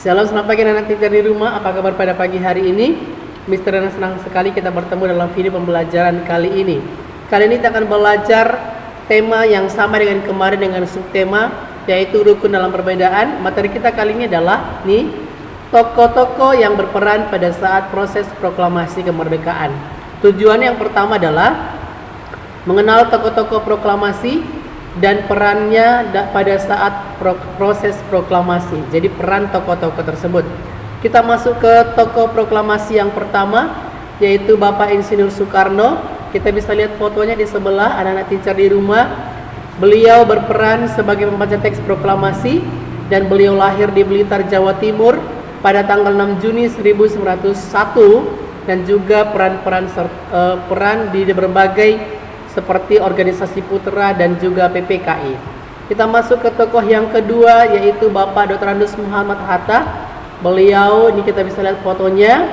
Shalom, selamat pagi anak teacher di rumah. Apa kabar pada pagi hari ini? Mr. Rana senang sekali kita bertemu dalam video pembelajaran kali ini. Kali ini kita akan belajar tema yang sama dengan kemarin dengan subtema, yaitu rukun dalam perbedaan. Materi kita kali ini adalah tokoh-tokoh yang berperan pada saat proses proklamasi kemerdekaan. Tujuannya yang pertama adalah mengenal tokoh-tokoh proklamasi dan perannya pada saat proses proklamasi. Jadi peran tokoh-tokoh tersebut. Kita masuk ke tokoh proklamasi yang pertama, yaitu Bapak Insinyur Soekarno. Kita bisa lihat fotonya di sebelah, anak-anak teacher di rumah. Beliau berperan sebagai pembaca teks proklamasi dan beliau lahir di Blitar, Jawa Timur pada tanggal 6 Juni 1901 dan juga peran di berbagai seperti organisasi Putra dan juga PPKI. Kita masuk ke tokoh yang kedua, yaitu Bapak Dr. Andes Muhammad Hatta. Beliau, ini kita bisa lihat fotonya.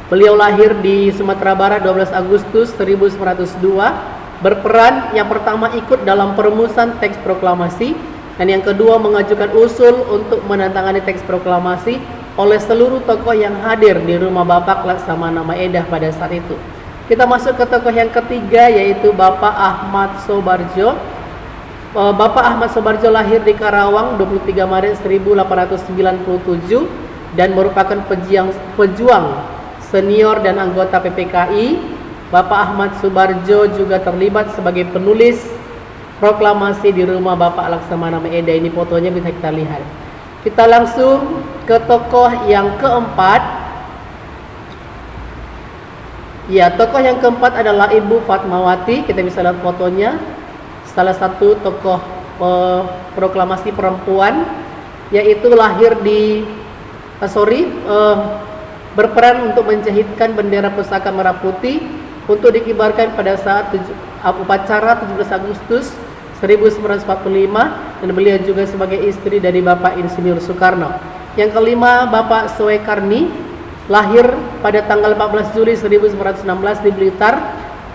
Beliau lahir di Sumatera Barat 12 Agustus 1902. Berperan yang pertama ikut dalam perumusan teks proklamasi, dan yang kedua mengajukan usul untuk menandatangani teks proklamasi oleh seluruh tokoh yang hadir di rumah Bapak Laksamana Maedah pada saat itu. Kita masuk ke tokoh yang ketiga, yaitu Bapak Ahmad Soebardjo. Bapak Ahmad Soebardjo lahir di Karawang 23 Maret 1897 dan merupakan pejuang senior dan anggota PPKI. Bapak Ahmad Soebardjo juga terlibat sebagai penulis proklamasi di rumah Bapak Laksamana Maedah. Ini fotonya bisa kita lihat. Kita langsung ke tokoh yang keempat. Ya, tokoh yang keempat adalah Ibu Fatmawati. Kita bisa lihat fotonya. Salah satu tokoh proklamasi perempuan, yaitu lahir di berperan untuk menjahitkan bendera pusaka merah putih untuk dikibarkan pada saat upacara 17 Agustus 1945, dan beliau juga sebagai istri dari Bapak Insinyur Soekarno. Yang kelima, Bapak Soekarni, lahir pada tanggal 14 Juli 1916 di Blitar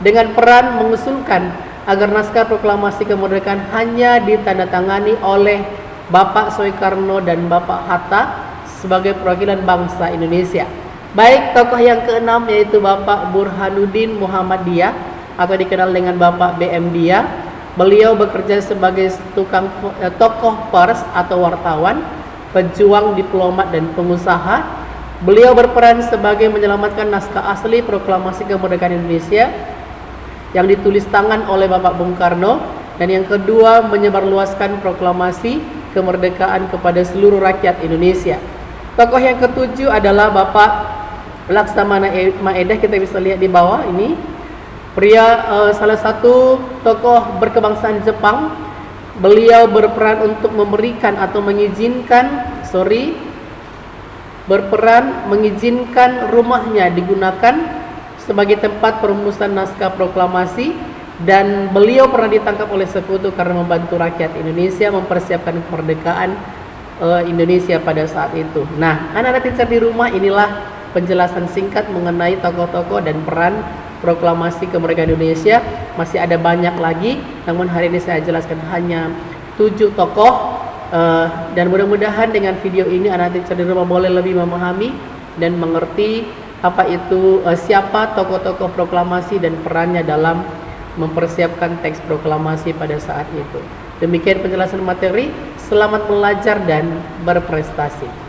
dengan peran mengusulkan agar naskah proklamasi kemerdekaan hanya ditandatangani oleh Bapak Soekarno dan Bapak Hatta sebagai perwakilan bangsa Indonesia. Baik, tokoh yang keenam yaitu Bapak Burhanuddin Muhammadiyah atau dikenal dengan Bapak BM Dia. Beliau bekerja sebagai tokoh pers atau wartawan, pejuang, diplomat dan pengusaha. Beliau berperan sebagai menyelamatkan naskah asli proklamasi kemerdekaan Indonesia yang ditulis tangan oleh Bapak Bung Karno, dan yang kedua menyebarluaskan proklamasi kemerdekaan kepada seluruh rakyat Indonesia. Tokoh yang ketujuh adalah Bapak Laksamana Maedah. Kita bisa lihat di bawah ini. Salah satu tokoh berkebangsaan Jepang. Beliau berperan untuk mengizinkan rumahnya digunakan sebagai tempat perumusan naskah proklamasi, dan beliau pernah ditangkap oleh sekutu karena membantu rakyat Indonesia mempersiapkan kemerdekaan Indonesia pada saat itu. Nah, anak-anak teacher di rumah, inilah penjelasan singkat mengenai tokoh-tokoh dan peran proklamasi kemerdekaan Indonesia. Masih ada banyak lagi, namun hari ini saya jelaskan hanya 7 tokoh. Dan mudah-mudahan dengan video ini anak teacher di rumah boleh lebih memahami dan mengerti apa itu siapa tokoh-tokoh proklamasi dan perannya dalam mempersiapkan teks proklamasi pada saat itu. Demikian penjelasan materi. Selamat belajar dan berprestasi.